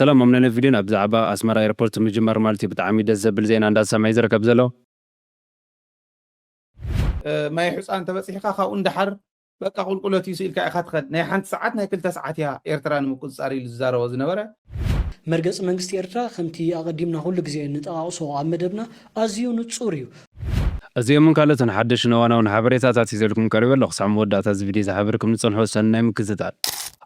سلام ممنون فيديو بزعبا اسمر ايربورت مجمر مالتي بتعمي دز زبل زين عند سماي زركب زلو ما يحس أنت بس يحكي خا وندحر بقى قلقلتي يسيل كأخذ خد نهي حنت ساعات نهي كل تسعات يا إيرتران ممكن صاري للزارة وزنورة مرجس منجست إيرترا خمتي أقدمنا هول جزء نتقاصو عمدبنا أزيو نتصوريو أزيو من كالة نحدش نوانا ونحبريتا تاتي زلكم قريبا لغسع مودة تزفيدي زحبركم نتصنحو سنة مكزتال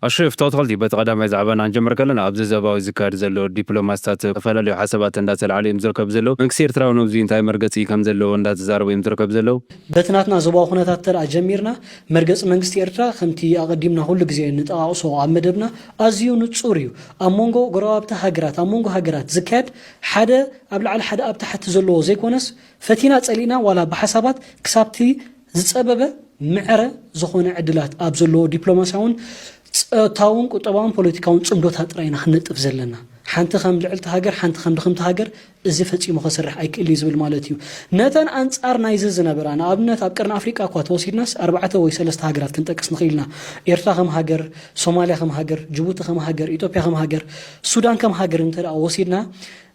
أشرف توتغلتي بتقدم زعبان عن جمر كلنا أبز زباوي ذكر زلو دبلوماسات فلاليو حسابات اندات العالم زركب زلو نكسير تراو نوزين تاي مرجسي كم زلو اندات زارو يمزركب زلو بتناتنا زباو خناتات ترى جميرنا مرجس منجست إيرترا خمتي أقدمنا هول جزء نتقاصو عمدبنا أزيو نتصوريو أمونغو قرابة هجرات أمونغو هجرات زكاد حدا قبل على حدا أبتحت زلو زي كونس فتينا تسألينا ولا بحسابات كسبتي زسببه معرة زخونة عدلات أبزلو دبلوماسيون تاون قطبان بوليتيكاون صمدوታት راينا خنطف زلنا حنت خم لعلت هاجر حنت خم دخمت هاجر እዚ ፈጺሞ ከስርሕ ኣይክእል ዝብል ማለት እዩ ነተን አንጻር ናይዝ ዝነበራና ኣብነት ኣብ ቀርና ኣፍሪቃ እኳ ተወሲድናስ 4 ወይ 3 ሃገራት ክንጠቅስ ንኽእልና ኤርትራ ከም ሃገር ሶማሊያ ከም ሃገር ጅቡቲ ከም ሃገር ኢትዮጵያ ከም ሃገር ሱዳን ከም ሃገር እንተዳ ወሲድና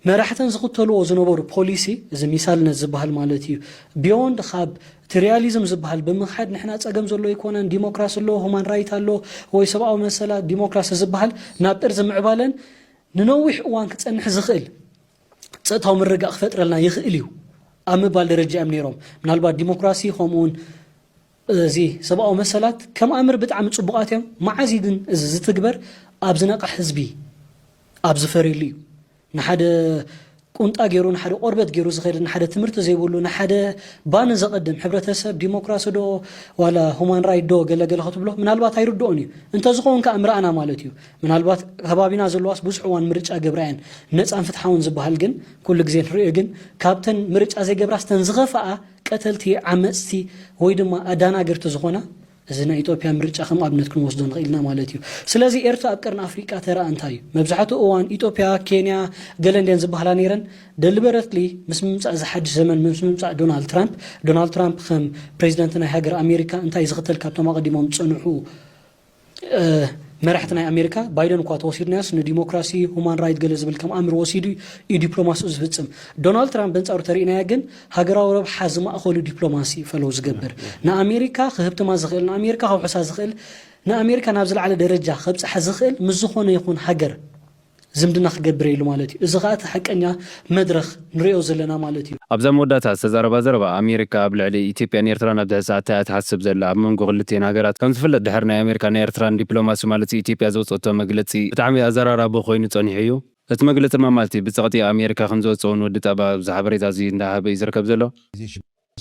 መራሕተን ዝኽተልዎ ዝነበሩ ፖሊሲ እዚ ሚሳልነት ዝበሃል ማለት እዩ ቢዮንድ ካብ ትሪያሊዝም ዝበሃል ብምኻድ ንሕና ጸገም ዘሎ ይኮነን ዲሞክራሲ ኣሎ ሁማን ራይት ኣሎ ወይ ሰብኣዊ መሰላት ዲሞክራሲ ዝበሃል ናብ ጥር ዝምዕባለን ንነዊሕ እዋን ክጸንሕ ዝኽእል ጸጥታው ምርጋእ ክፈጥረልና ይኽእል እዩ ኣብ ምባል ደረጃ እዮም ነይሮም ምናልባት ዲሞክራሲ ከምኡን እዚ ሰብኣዊ መሰላት ከም ኣምር ብጣዕሚ ጽቡቓት እዮም መዓዝ ግን እዚ ዝትግበር ኣብ ዝነቃ ህዝቢ ኣብ ዝፈርይሉ እዩ ንሓደ ቁንጣ ገይሩ ንሓደ ቆርበት ገይሩ ዝኸይድ ንሓደ ትምህርቲ ዘይብሉ ንሓደ ባነ ዘቀድም ሕብረተሰብ ዲሞክራሲ ዶ ዋላ ሁማን ራይት ዶ ገለገለ ክትብሎ ምናልባት ኣይርድኦን እዩ እንተ ዝኾንካ እምራኣና ማለት እዩ ምናልባት ከባቢና ዘለዋስ ብዙሕ እዋን ምርጫ ገብራየን ነፃን ፍትሓውን ዝበሃል ግን ኩሉ ግዜ ንሪኦ ግን ካብተን ምርጫ ዘይገብራስ ተን ዝኸፍኣ ቀተልቲ ዓመፅቲ ወይ ድማ ኣዳናገርቲ ዝኾና እዚ ናይ ኢትዮጵያ ምርጫ ከም ኣብነት ክንወስዶ ንኽእልና ማለት እዩ ስለዚ ኤርትራ ኣብ ቀርኒ ኣፍሪቃ ተራ እንታይ እዩ መብዛሕትኡ እዋን ኢትዮጵያ ኬንያ ገለንደን ዝበሃላ ነይረን ደሊበረትሊ ምስ ምምፃእ ዝሓድሽ ዘመን ምስ ምምፃእ ዶናልድ ትራምፕ ከም ፕሬዚደንት ናይ ሃገር ኣሜሪካ እንታይ ዝኽተል ካብቶም ኣቐዲሞም ዝፀንሑ መራሕቲ ናይ ኣሜሪካ ባይደን እኳ ተወሲድናስ ንዲሞክራሲ ሁማን ራይት ገለ ዝብል ከም ኣምር ወሲዱ እዩ ዲፕሎማሲኡ ዝፍፅም ዶናልድ ትራምፕ በንጻሩ ተሪእናያ ግን ሃገራዊ ረብሓ ዝማእኸሉ ዲፕሎማሲ ፈለው ዝገብር ንኣሜሪካ ክህብትማ ዝኽእል ንኣሜሪካ ከውሕሳ ዝኽእል ንኣሜሪካ ናብ ዝለዓለ ደረጃ ከብፅሓ ዝኽእል ምስ ዝኾነ ይኹን ሃገር ዝምድና ክገብር ኢሉ ማለት እዩ እዚ ከዓ ሓቀኛ መድረኽ ንሪኦ ዘለና ማለት እዩ ኣብዛ መወዳእታ ዝተዛረባ ዘረባ ኣሜሪካ ኣብ ልዕሊ ኢትዮጵያን ኤርትራን ኣብ ድሕሳት ትሓስብ ዘላ ኣብ መንጎ ክልቲአን ሃገራት ከም ዝፍለጥ ድሕሪ ናይ ኣሜሪካን ኤርትራን ዲፕሎማሲ ማለት ኢትዮጵያ ዘውፅአቶ መግለፂ ብጣዕሚ ኣዘራራቢ ኮይኑ ፀኒሑ እዩ እቲ መግለፂ ድማ ማለት ብፀቕጢ ኣሜሪካ ከም ዘወፅኦን ወዲ ጠባ ኣብዚ ሓበሬታ እዚ እንዳሃበ እዩ ዝርከብ ዘሎ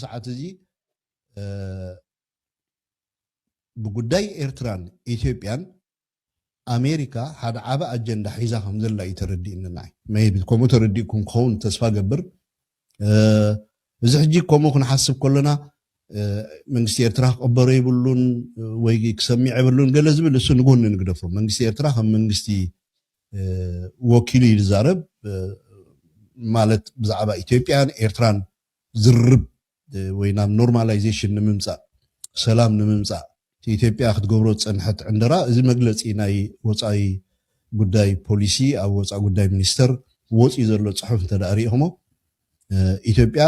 ሰዓት እዚ ብጉዳይ ኤርትራን ኢትዮጵያን ኣሜሪካ ሓደ ዓበ ኣጀንዳ ሒዛ ከም ዘላ እዩ ተረዲእና ሜይቢ ከምኡ ተረዲእኩም ክኸውን ተስፋ ገብር እዚ ሕጂ ከምኡ ክንሓስብ ከለና መንግስቲ ኤርትራ ክቕበሮ ይብሉን ወይ ክሰሚዕ ይብሉን ገለ ዝብል እሱ ንጎኒ ንግደፎ መንግስቲ ኤርትራ ከም መንግስቲ ወኪሉ እዩ ዝዛረብ ማለት ብዛዕባ ኢትዮጵያን ኤርትራን ዝርብ ወይ ናብ ኖርማላይዜሽን ንምምፃእ ሰላም ንምምፃእ ኢትዮጵያ ክትገብሮ ፀንሐት ዕንደራ እዚ መግለፂ ናይ ወፃኢ ጉዳይ ፖሊሲ ኣብ ወፃኢ ጉዳይ ሚኒስተር ወፂ ዘሎ ፅሑፍ እንተዳሪእኹሞ ኢትዮጵያ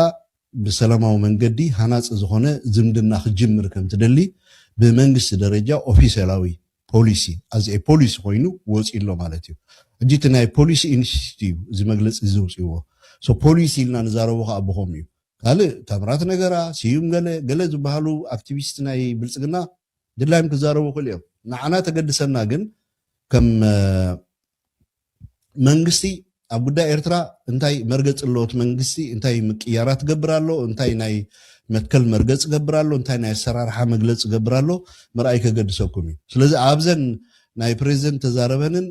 ብሰላማዊ መንገዲ ሃናፅ ዝኾነ ዝምድና ክጅምር ከም ትደሊ ብመንግስቲ ደረጃ ኦፊሴላዊ ፖሊሲ ኣዝ ኤ ፖሊሲ ኮይኑ ወፂሎ ማለት እዩ ሕጂ እቲ ናይ ፖሊሲ ኢንስቲትዩት እዩ እዚ መግለፂ ዘውፅይዎ ሶ ፖሊሲ ኢልና ንዛረቦ ከዓ ብኸም እዩ ካልእ ታምራት ነገራ ስዩም ገለ ዝበሃሉ ኣክቲቪስት ናይ ብልፅግና ድላይም ክዛረቡ ክእል እዮም ንዓና ተገድሰና ግን ከም መንግስቲ ኣብ ጉዳይ ኤርትራ እንታይ መርገፅ ኣለዎት መንግስቲ እንታይ ምቅያራት ገብር ኣሎ እንታይ ናይ መትከል መርገፅ ገብር ኣሎ እንታይ ናይ ኣሰራርሓ መግለፂ ገብር ኣሎ ምርኣይ ከገድሰኩም እዩ ስለዚ ኣብዘን ናይ ፕሬዚደንት ተዛረበንን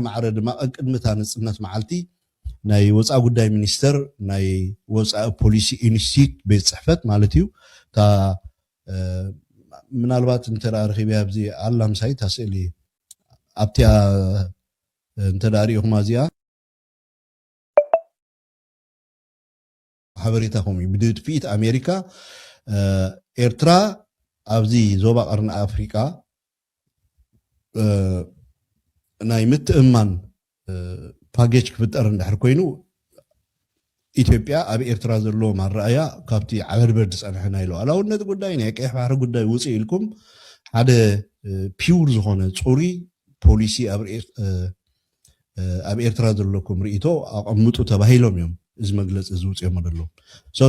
ማዕረ ድማ ቅድሚታ ንፅነት መዓልቲ ናይ ወፃኢ ጉዳይ ሚኒስተር ናይ ወፃኢ ፖሊሲ ኢንስቲትዩት ቤት ፅሕፈት ማለት እዩ እታ ምናልባት እንተራርኺብያ ኣብዚ ኣላምሳይ ታስእሊ ኣብቲያ እንተዳሪእኹም እዚኣ ሓበሬታኹም እዩ ብድድፊት ኣሜሪካ ኤርትራ ኣብዚ ዞባ ቀርኒ ኣፍሪቃ ናይ ምትእማን ፓኬጅ ክፍጠር እንድሕር ኮይኑ ኢትዮጵያ ኣብ ኤርትራ ዘሎ ማረኣያ ካብቲ ዓበድበድ ፀንሕና ኢሉኣላውነት ጉዳይ ናይ ቀይሕ ባሕሪ ጉዳይ ውፅእ ኢልኩም ሓደ ፒውር ዝኾነ ፅሩይ ፖሊሲ ኣብ ኤርትራ ዘለኩም ርእቶ ኣቐምጡ ተባሂሎም እዮም እዚ መግለፂ እዚ ውፅኦም ኣሎ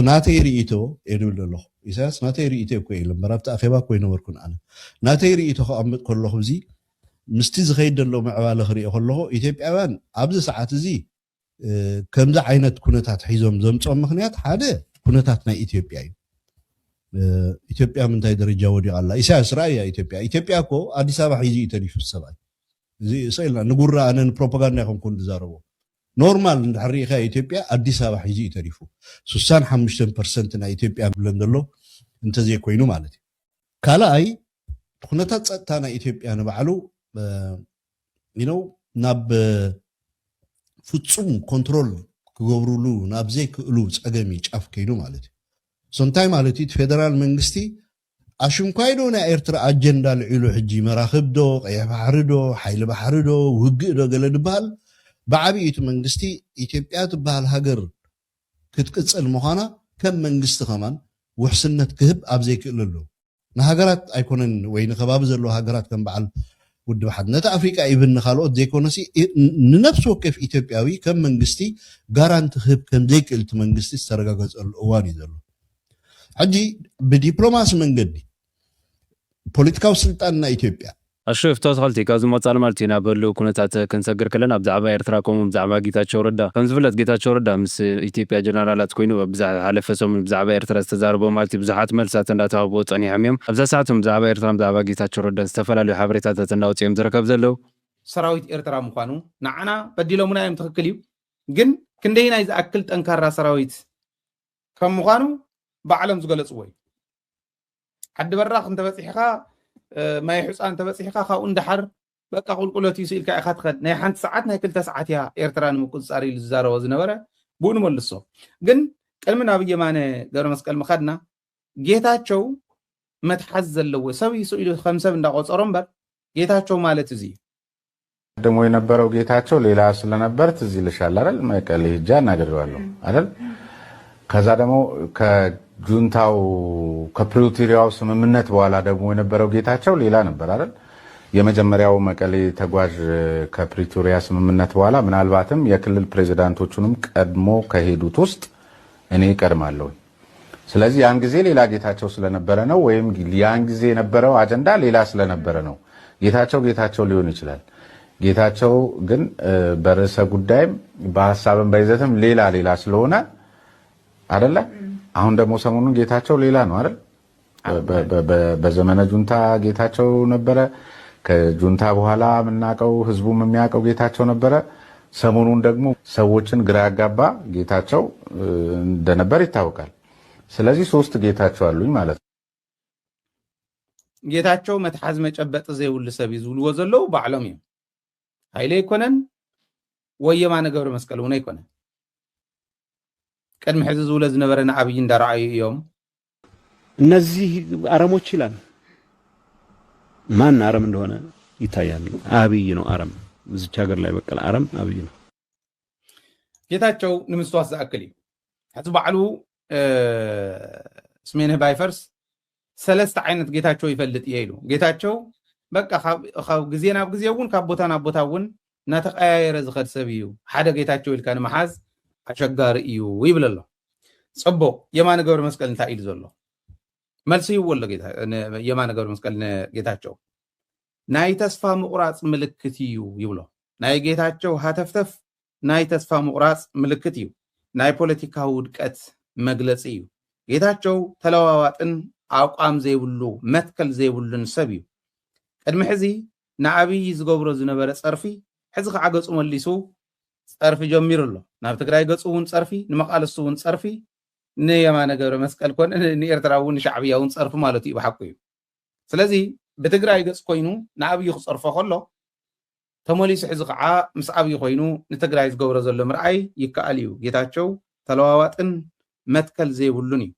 ናተይ ርእቶ የድብል ኣለኹ ኢሳያስ ናተይ ርእቶ እኮ ኢለ እምበር ኣብቲ ኣኼባ እኮ ይነበርኩን ኣነ ናተይ ርእቶ ከቐምጥ ከለኹ እዚ ምስቲ ዝኸይድ ዘሎ ምዕባለ ክሪኦ ከለኹ ኢትዮጵያውያን ኣብዚ ሰዓት እዚ ከምዚ ዓይነት ኩነታት ሒዞም ዘምፅኦም ምክንያት ሓደ ኩነታት ናይ ኢትዮጵያ እዩ ኢትዮጵያ ምንታይ ደረጃ ወዲቓ ኣላ ኢሳያስ ራእያ ኢትዮጵያ እኮ ኣዲስ ኣበባ ሒዙ እዩ ተሪፉ ሰብኣይ እዚ ሰኢልና ንጉራ ኣነ ንፕሮፓጋንዳ ይኹንኩን ዝዛረቦ ኖርማል እንድሕር ሪኢኻ ኢትዮጵያ ኣዲስ ኣበባ ሒዙ እዩ ተሪፉ 65% ናይ ኢትዮጵያ ብለን ዘሎ እንተዘይኮይኑ ማለት እዩ ካልኣይ ኩነታት ፀጥታ ናይ ኢትዮጵያ ንባዕሉ ናብ ፍጹም ኮንትሮል ክገብሩሉ ናብ ዘይክእሉ ፀገሚ ጫፍ ከይኑ ማለት እዩ ሶንታይ ማለት እዩ ፌደራል መንግስቲ ኣሽንኳይዶ ናይ ኤርትራ ኣጀንዳ ልዒሉ ሕጂ መራኽብ ዶ ቀይሕ ባሕሪ ዶ ሓይሊ ባሕሪ ዶ ውግእ ዶ ገለ ድበሃል ብዓብዪቱ መንግስቲ ኢትዮጵያ ትበሃል ሃገር ክትቅፅል ምዃና ከም መንግስቲ ኸማን ውሕስነት ክህብ ኣብ ዘይክእልሉ ንሃገራት ኣይኮነን ወይ ንከባቢ ዘለዎ ሃገራት ከም በዓል ውድብ ሓድነት ኣፍሪቃ ኢብን ካልኦት ዘይኮነሲ ንነፍሲ ወከፍ ኢትዮጵያዊ ከም መንግስቲ ጋራንቲ ክህብ ከም ዘይክእልቲ መንግስቲ ዝተረጋገፀሉ እዋን እዩ ዘሎ ሕጂ ብዲፕሎማሲ መንገዲ ፖለቲካዊ ስልጣን ናይ ኢትዮጵያ ኣሽፍ ተወተኸልቲ ካብዚ መፃሊ ማለት እዩ ናበሉ ኩነታት ክንሰግር ከለና ብዛዕባ ኤርትራ ከምኡ ብዛዕባ ጌታቸው ረዳ ከም ዝፍለጥ ጌታቸው ረዳ ምስ ኢትዮጵያ ጀነራላት ኮይኑ ሓለፈ ሰሙን ብዛዕባ ኤርትራ ዝተዛረቦ ማለት እዩ ብዙሓት መልሳት እንዳተዋህቦ ፀኒሖም እዮም ኣብዛ ሰዓቶም ብዛዕባ ኤርትራ ብዛዕባ ጌታቸው ረዳ ዝተፈላለዩ ሓበሬታታት እንዳውፅኦም ዝረከብ ዘለው ሰራዊት ኤርትራ ምኳኑ ንዓና በዲሎሙና እዮም ትክክል እዩ ግን ክንደይ ናይ ዝኣክል ጠንካራ ሰራዊት ከም ምኳኑ ብዓለም ዝገለፅዎ እዩ ዓዲ በራኽ እንተበፂሕኻ ማይ ሕፃን ተበፂሕካ ካብኡ እንዳሓር በቃ ቁልቁለት እዩ ስኢልካ ኢኻ ትኸድ ናይ ሓንቲ ሰዓት ናይ 2 ሰዓት እያ ኤርትራ ንምቁፅፃር ኢሉ ዝዛረቦ ዝነበረ ብኡ ንመልሶ ግን ቅድሚ ናብ የማነ ገብረ መስቀል ምኻድና ጌታቸው መትሓዝ ዘለዎ ሰብ ኢሉ ከም ሰብ እንዳቆፀሮ እምበር ጌታቸው ማለት እዚ ደሞ የነበረው ጌታቸው ሌላ ስለነበር ትዝ ይልሻል አይደል መቀሌ ሄጄ አናግሬዋለሁ አይደል ከዛ ደግሞ ጁንታው ከፕሪቶሪያው ስምምነት በኋላ ደግሞ የነበረው ጌታቸው ሌላ ነበር አይደል የመጀመሪያው መቀሌ ተጓዥ ከፕሪቶሪያ ስምምነት በኋላ ምናልባትም የክልል ፕሬዝዳንቶቹንም ቀድሞ ከሄዱት ውስጥ እኔ ቀድማለሁ ስለዚህ ያን ጊዜ ሌላ ጌታቸው ስለነበረ ነው ወይም ያን ጊዜ የነበረው አጀንዳ ሌላ ስለነበረ ነው ጌታቸው ሊሆን ይችላል ጌታቸው ግን በርዕሰ ጉዳይም በሐሳብም በይዘትም ሌላ ስለሆነ አይደለ አሁን ደግሞ ሰሞኑን ጌታቸው ሌላ ነው አይደል በዘመነ ጁንታ ጌታቸው ነበረ ከጁንታ በኋላ ምናቀው ህዝቡም የሚያቀው ጌታቸው ነበረ ሰሞኑን ደግሞ ሰዎችን ግራ ያጋባ ጌታቸው እንደነበር ይታወቃል ስለዚህ ሶስት ጌታቸው አሉኝ ማለት ነው ጌታቸው መትሓዝ መጨበጥ ዘይውል ሰብ ይዝብልዎ ዘለው ባዕሎም እዮም ኃይለ ይኮነን ወየማነ ገብረ መስቀል ሆነ ይኮነን ቀድም ሕዚ ዝውለ ዝነበረ ንዓብይ እንዳራኣዩ እዮም እነዚህ አረሞች ይላል ማን አረም እንደሆነ ይታያል አብይ ነው አረም እዚች ሀገር ላይ በቀል አረም አብይ ነው ጌታቸው ንምስተዋስ ዝኣክል እዩ ሕዚ ባዕሉ ስሜንህ ባይፈርስ ሰለስተ ዓይነት ጌታቸው ይፈልጥ እየ ኢሉ ጌታቸው በቃ ካብ ግዜ ናብ ግዜ እውን ካብ ቦታ ናብ ቦታ እውን እናተቀያየረ ዝኸድ ሰብ እዩ ሓደ ጌታቸው ኢልካ ንምሓዝ አሸጋሪ እዩ ይብል ኣሎ ጽቡቅ የማነ ገብረ መስቀል እንታይ ኢሉ ዘሎ መልሲ ይወሎ ጌታ የማነ ገብረ መስቀል ጌታቸው ናይ ተስፋ ምቁራጽ ምልክት እዩ ይብሎ ናይ ጌታቸው ሃተፍተፍ ናይ ተስፋ ምቁራጽ ምልክት እዩ ናይ ፖለቲካ ውድቀት መግለጽ እዩ ጌታቸው ተለዋዋጥን አቋም ዘይብሉ መትከል ዘይብሉን ሰብ እዩ ቅድሚ ሕዚ ንዓብይ ዝገብሮ ዝነበረ ፀርፊ ሕዚ ከዓ ገጹ መሊሱ ፀርፊ ጀሚሩ ኣሎ ናብ ትግራይ ገጹ እውን ፀርፊ ንመቃለሱ እውን ፀርፊ ንየማነ ገብረ መስቀል ኮነ ንኤርትራ እውን ሻዕብያ እውን ፀርፊ ማለት እዩ ብሓቂ እዩ ስለዚ ብትግራይ ገጽ ኮይኑ ንዓብይ ክፀርፎ ከሎ ተመሊሱ ሕዚ ከዓ ምስ ዓብይ ኮይኑ ንትግራይ ዝገብሮ ዘሎ ምርኣይ ይከኣል እዩ ጌታቸው ተለዋዋጥን መትከል ዘይብሉን እዩ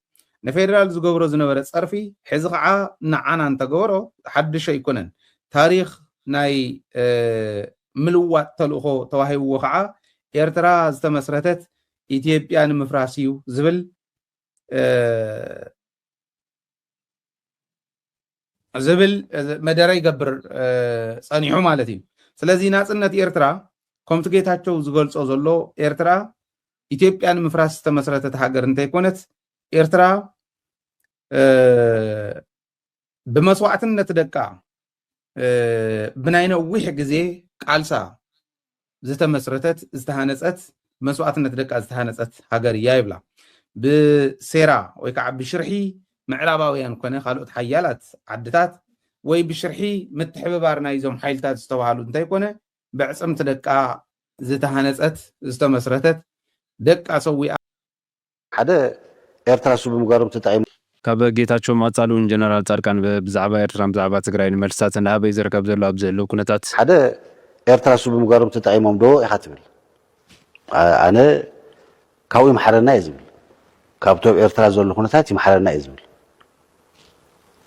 ንፌደራል ዝገብሮ ዝነበረ ፀርፊ ሕዚ ከዓ ንዓና እንተገበሮ ሓድሽ ኣይኮነን ታሪክ ናይ ምልዋጥ ተልእኾ ተዋሂብዎ ከዓ ኤርትራ ዝተመስረተት ኢትዮጵያ ንምፍራስ እዩ ዝብል መደረ ይገብር ፀኒሑ ማለት እዩ ስለዚ ናጽነት ኤርትራ ከምቲ ጌታቸው ዝገልጾ ዘሎ ኤርትራ ኢትዮጵያ ንምፍራስ ዝተመስረተት ሃገር እንተይኮነት ኤርትራ ብመስዋዕትነት ደቃ ብናይ ነዊሕ ግዜ ቃልሳ ዝተመስረተት ዝተሃነፀት መስዋዕትነት ደቃ ዝተሃነፀት ሃገር እያ ይብላ ብሴራ ወይ ከዓ ብሽርሒ ምዕራባውያን ኮነ ካልኦት ሓያላት ዓድታት ወይ ብሽርሒ ምትሕብባር ናይዞም ሓይልታት ዝተባሃሉ እንተይኮነ ብዕፅምቲ ደቃ ዝተሃነፀት ዝተመስረተት ደቃ ሰዊኣ ሓደ ኤርትራ ሱ ብምጓሮም ተጣይሙ ካብ ጌታቸው ማጻሉን ጀነራል ጻድቃን ብዛዕባ ኤርትራ ብዛዕባ ትግራይ ንመልሳት እናበይ ዝርከብ ዘሎ ኣብ ዘሎ ኩነታት ሓደ ኤርትራ ሱ ብምጓሮም ተጣይሞም ዶ ኢኻ ትብል ኣነ ካብኡ ይመሓረና እየ ዝብል ካብቶም ኤርትራ ዘሎ ኩነታት ይመሓረና እየ ዝብል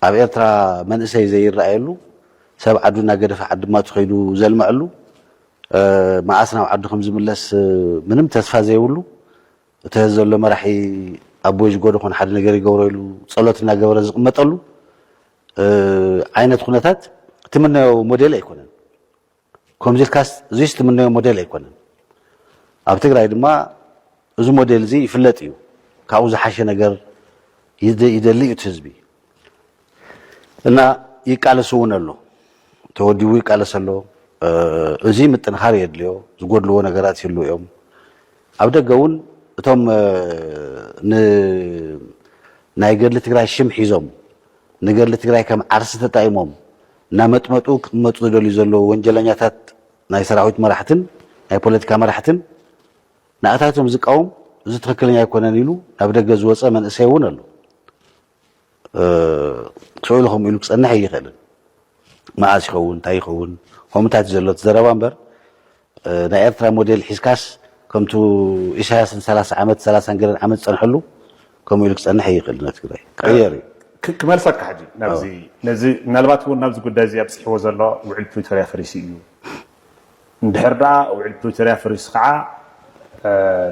ኣብ ኤርትራ መንእሰይ ዘይረኣየሉ ሰብ ዓዱ እናገደፈ ዓዲ ማቱ ኸይዱ ዘልምዐሉ መዓስ ናብ ዓዱ ከም ዝምለስ ምንም ተስፋ ዘይብሉ እቲ ዘሎ መራሒ ኣቦይ ዝጎዶ ኮነ ሓደ ነገር ይገብረሉ ጸሎት እናገበረ ዝቕመጠሉ ዓይነት ኩነታት ትምነዮ ሞዴል ኣይኮነን ከምዚልካስ እዙይስ ትምነዮ ሞዴል ኣይኮነን ኣብ ትግራይ ድማ እዚ ሞዴል እዚ ይፍለጥ እዩ ካብኡ ዝሓሸ ነገር ይደሊ እዩ ህዝቢ እና ይቃለስ እውን ኣሎ ተወዲቡ ይቃለስ ኣሎ እዚ ምጥንኻር የድልዮ ዝጎድልዎ ነገራት ይህሉ እዮም ኣብ ደገ እውን እቶም ናይ ገድሊ ትግራይ ሽም ሒዞም ንገድሊ ትግራይ ከም ዓርሲ ተጣይሞም እናመጥመጡ ክመፁ ዝደልዩ ዘለዉ ወንጀለኛታት ናይ ሰራዊት መራሕትን ናይ ፖለቲካ መራሕትን ንኣታቶም ዝቃወም እዚ ትክክለኛ ኣይኮነን ኢሉ ናብ ደገ ዝወፀ መንእሰይ እውን ኣሎ ክውኢሉ ከምኡ ኢሉ ክፀንሕ ኣይኽእልን መዓዝ ይኸውን እንታይ ይኸውን ከምታት ዘሎ ትዘረባ እምበር ናይ ኤርትራ ሞዴል ሒዝካስ ከምቱ ኢሳያስን 30 ዓመት 30 ገረን ዓመት ፀንሐሉ ከምኡ ኢሉ ክፀንሕ ኣይኽእልን ትግራይ ቀየር እዩ ክመልሰካ ሕጂ ነዚ ምናልባት እውን ናብዚ ጉዳይ እዚ ኣብፅሕዎ ዘሎ ውዕል ፕሪቶርያ ፈሪሲ እዩ እንድሕር ደኣ ውዕል ፕሪቶርያ ፈሪሱ ከዓ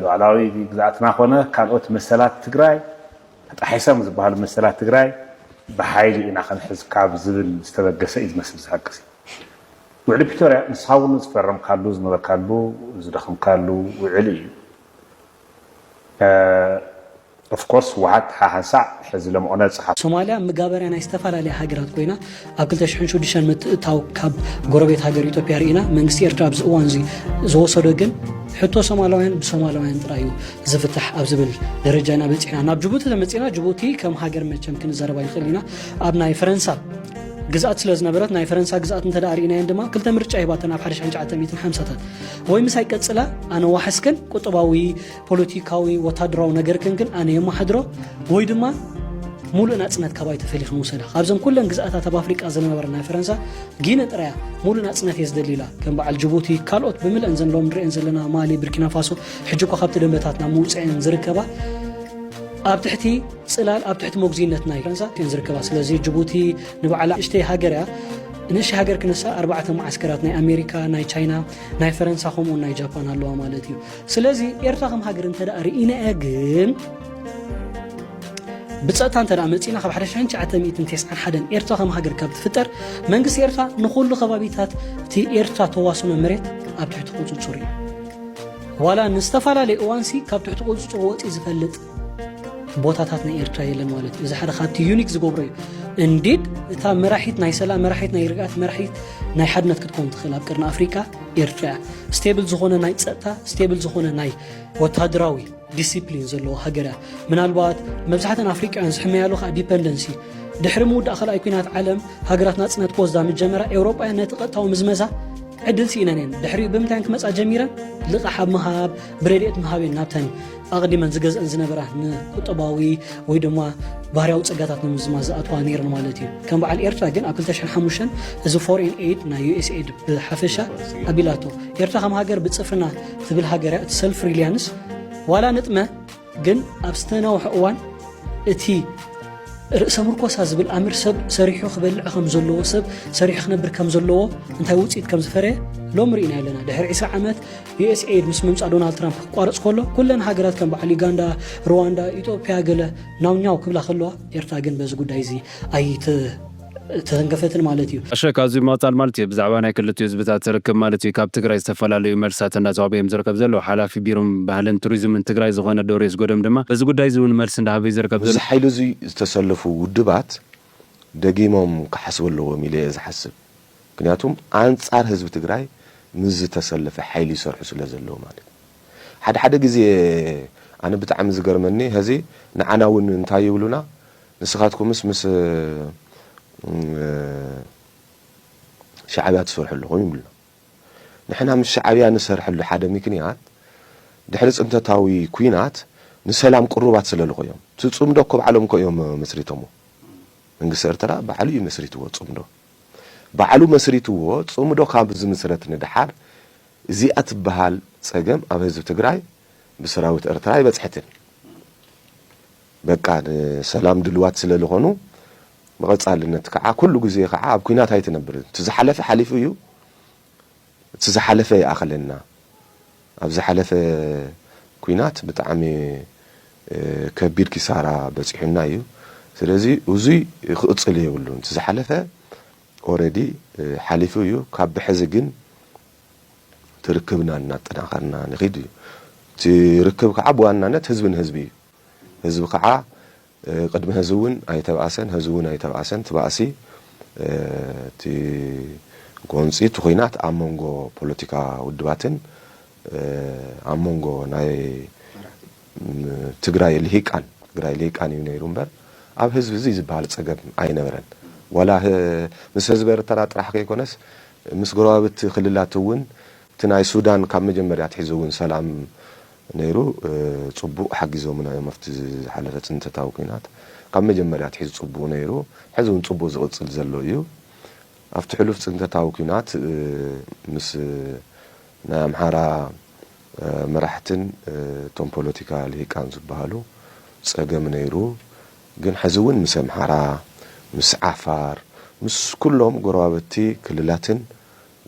ሉዓላዊ ግዛኣትና ኮነ ካልኦት መሰላት ትግራይ ተጣሒሶም ዝበሃሉ መሰላት ትግራይ ብሓይሊ ኢና ክንሕዝ ካብ ዝብል ዝተበገሰ እዩ ዝመስል ዝሓቅስ ውዕል ፕሪቶርያ ንስኻ እውን ዝፈረምካሉ ዝነበርካሉ ዝደኸምካሉ ውዕል እዩ ኦፍኮርስ ዋሓት ሓንሳዕ ሕዚ ለምዖነ ፅሓፍ ሶማልያ መጋበርያ ናይ ዝተፈላለዩ ሃገራት ኮይና ኣብ 2006 ምትእታው ካብ ጎረቤት ሃገር ኢትዮጵያ ርኢና መንግስቲ ኤርትራ ኣብዚ እዋን እዚ ዝወሰዶ ግን ሕቶ ሶማላውያን ብሶማላውያን ጥራዩ ዝፍታሕ ኣብ ዝብል ደረጃ ኢና በፂና ናብ ጅቡቲ ተመፂና ጅቡቲ ከም ሃገር መቸም ክንዘረባ ይኽእል ኢና ኣብ ናይ ፈረንሳ ግዛኣት ስለ ዝነበረት ናይ ፈረንሳ ግዛኣት እንተዳሪእና ድማ ክልተ ምርጫ ሂባተን ኣብ 1950ታት ወይ ምሳይ ቀፅላ ኣነ ዋሕስክን ቁጥባዊ ፖለቲካዊ ወታደራዊ ነገርክን ግን ኣነ የማሓድሮ ወይ ድማ ሙሉእ ናጽነት ከባይ ተፈሊኽ ንውሰዳ ካብዞም ኩለን ግዛኣታት ኣብ ኣፍሪቃ ዝነበረ ናይ ፈረንሳ ጊነ ጥራያ ሙሉእ ናጽነት የዝደሊላ ከም በዓል ጅቡቲ ካልኦት ብምልአን ዘንሎም ንሪአን ዘለና ማሊ ቡርኪና ፋሶ ሕጂ እኳ ካብቲ ደንበታትና ምውፅአን ዝርከባ ኣብ ትሕቲ ጽላል ኣብ ትሕቲ ሞግዚነት ናይ ፈረንሳ ዝርከባ ስለዚ ጅቡቲ ንበዓላ እሽተይ ሃገር እያ ንእሽተይ ሃገር ክንሳ 4 ማዓስከራት ናይ ኣሜሪካ ናይ ቻይና ናይ ፈረንሳ ከምኡ ናይ ጃፓን ኣለዋ ማለት እዩ ስለዚ ኤርትራ ከም ሃገር እንተደኣ ርኢና እያ ግን ብፀጥታ እንተደኣ መፂና ካብ 1991 ኤርትራ ከም ሃገር ካብ ትፍጠር መንግስቲ ኤርትራ ንኩሉ ከባቢታት እቲ ኤርትራ ተዋስኖ መሬት ኣብ ትሕቲ ቁፅፅር እዩ ዋላ ንዝተፈላለዩ እዋንሲ ካብ ትሕቲ ቁፅፅር ወፂ ዝፈልጥ ቦታታት ናይ ኤርትራ የለን ማለት እዩ እዚ ሓደ ካብቲ ዩኒክ ዝገብሮ እዩ እንዴት እታ መራሒት ናይ ሰላም መራሒት ናይ ርግኣት መራሒት ናይ ሓድነት ክትኮን ትኽእል ኣብ ቀርኒ ኣፍሪካ ኤርትራ ስቴብል ዝኾነ ናይ ፀጥታ ስቴብል ዝኾነ ናይ ወታደራዊ ዲሲፕሊን ዘለዎ ሃገር ምናልባት መብዛሕተን ኣፍሪቃውያን ዝሕመያሉ ከዓ ዲፐንደንሲ ድሕሪ ምውዳእ ካልኣይ ኩናት ዓለም ሃገራት ናጽነት ክወስዳ ምጀመራ ኤውሮጳውያን ነቲ ቀጥታዊ ምዝመዛ ዕድል ሲኢነን እየን ድሕሪኡ ብምንታይን ክመፃ ጀሚረን ልቕሓ ምሃብ ብረድኤት ምሃብ እየን ናብተን ኣቕዲመን ዝገዝአን ዝነበራ ንቁጠባዊ ወይ ድማ ባህርያዊ ፀጋታት ንምዝማዝ ዝኣትዋ ነይረን ማለት እዩ ከም በዓል ኤርትራ ግን ኣብ 2005 እዚ ፎሬን ኤድ ናይ ዩኤስኤድ ብሓፈሻ ኣቢላቶ ኤርትራ ከም ሃገር ብፅፍርና ትብል ሃገር እቲ ሰልፍ ሪሊያንስ ዋላ ንጥመ ግን ኣብ ዝተነውሐ እዋን እቲ ርእሰ ምርኮሳ ዝብል ኣምር ሰብ ሰሪሑ ክበልዕ ከም ዘለዎ ሰብ ሰሪሑ ክነብር ከም ዘለዎ እንታይ ውፅኢት ከም ዝፈረየ ሎሚ ርኢና ኣለና ድሕሪ 20 ዓመት USAID ምስ ምምፃእ ዶናልድ ትራምፕ ክቋረፅ ከሎ ኩለን ሃገራት ከም በዓል ዩጋንዳ ሩዋንዳ ኢትዮጵያ ገለ ናውኛው ክብላ ከለዋ ኤርትራ ግን በዚ ጉዳይ እዚ ተንገፈትን ማለት እዩ ኣሸክ ኣዝዩ መቕፃል ማለት እዩ ብዛዕባ ናይ ክልቲኡ ህዝብታት ዝርክብ ማለት እዩ ካብ ትግራይ ዝተፈላለዩ መልስታት እናተዋህበዮም ዝርከብ ዘሎ ሓላፊ ቢሮም ባህልን ቱሪዝምን ትግራይ ዝኾነ ዶርዮስ ጎደም ድማ በዚ ጉዳይ እዚ እውን መልሲ እንዳሃበ ዝርከብ ዘሎ እዚ ሓይሊ እዚ ዝተሰለፉ ውድባት ደጊሞም ክሓስቡ ኣለዎም ኢለ ዝሓስብ ምክንያቱም ኣንጻር ህዝቢ ትግራይ ምስ ዝተሰለፈ ሓይሊ ይሰርሑ ስለ ዘለዎ ማለት ሓደ ግዜ ኣነ ብጣዕሚ ዝገርመኒ ህዚ ንዓና እውን እንታይ ይብሉና ንስኻትኩምስ ምስ شعبيات تسرح له هم يقولنا نحن مش شعبيات نسرح له حدا مكنيات دحرص انت تاوي كوينات نسلام قربات سلله يوم تصوم دوكو بعلم كو يوم مسريتمو منغس ارترا بعلو مسريتو تصوم دو بعلو مسريتو تصوم دو كاب زمسرت ندحار زيات بحال صقم اب حزب تግራይ بسراوت ارترا يبصحتن بقى سلام دلوات سلله ሆኑ مقصالነት ከዓ كل ግዜ ከዓ ኣብ ኩናት ኣይተነብር ትዝሓለፈ ሓሊፉ እዩ ትዝሓለፈ ያኸለና ኣብ ዝሓለፈ ኩናት ብጣዕሚ ከቢድ ኪሳራ በጽሕና እዩ ስለዚ እዙይ ክጽል ይብሉን ትዝሓለፈ ኦሬዲ ሓሊፉ እዩ ካብ ብሕዚ ግን ትርክብና እናጠናኸርና ንኺድ እዩ ትርክብ ከዓ በዋናነት ህዝብን ህዝቢ እዩ ህዝብ ከዓ قدم هزون أي تبعسن هزون أي تبعسن تبعسي تي قونسي تخينات أمونغو بوليتيكا ودباتن أمونغو ناي تجراي الهيكان تجراي الهيكان ينيرونبر أب هزب زي زبالة سجب أي نبرن ولا مس هزبر ترى راح كيكونس مس قرابة خليلاتون تناي السودان كم جمريات حزون سلام نيرو صبو حجزو من مفت حالات انت تاوكينات قام مجمريات حيز صبو نيرو حزون صبو زقصل زلو يو افتح له انت تاوكينات مس نام حارا مرحتن توم بوليتيكال هي كان زبالو صقم نيرو ግን حزون مس محارا مس عفار مس كلهم قرابتي كللاتن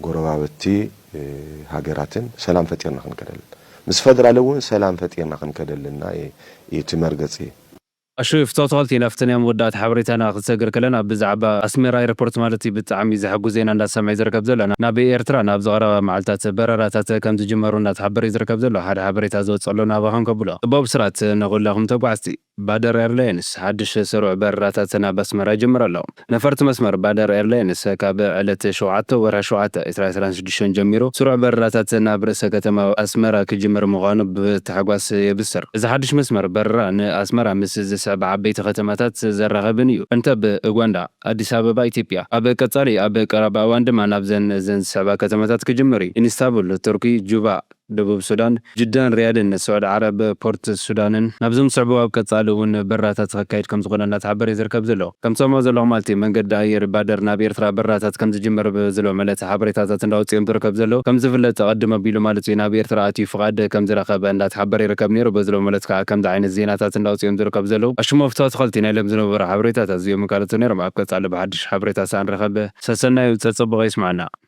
قرابتي هاجراتن سلام فتيرنا خنكدل مس فدرالون سلام فتيرنا خنكدلنا يتمرغصي أشوف توتالتي نفتني مودات حبريتنا خسجر كلنا بزعبة أسمير ايربورت مالتي بتعمي زحقو زين عند سمع زركب زلنا نبي إيرترا نبز غرا معلتات بررات كم تجمرون تحبري زركب زلو هذا حبريت أزود صلونا بهم قبله باب سرات نقول لهم تبعستي بادر إيرلاينس حدش سرع برراتنا بسمر جمر لهم نفرت مسمر بادر إيرلاينس كاب علة شوعته ورا شوعته إسرائيل ديشن جميرو سرع برراتنا برس كتما أسمر كجمر مغانب تحقواس يبسر إذا حدش مسمر بران أسمر مسز سبع بيت ختماتات زرغبنيو انت بأوغندا أديس أبابا إثيوبيا أبا قطري أبا قرابا واندما نابزن زن سبع ختماتات كجمري إنستانبول تركي جوبا دبوب السودان جدا ريادن السعود عرب بورت السودان نابزم صعبوا بقطالون براتات خكايد كم زغنا تعبر يزركب زلو كم سمو زلو مالتي من قد داير بادر نابير ترا براتات كم تجمر بزلو ملت حبريتات انداوتيم تركب زلو كم زفل تقدم بيلو مالتي نابير ترا اتي فقاد كم زرخب ان تحبر يركب نيرو بزلو ملت كم دعين الزيناتات انداوتيم تركب زلو اشمو فتات خلتي نايلم زلو برا حبريتات ازيو مكالت نيرو ما بقطال بحدش حبريتات سان رخب سسنا يتصبغ يسمعنا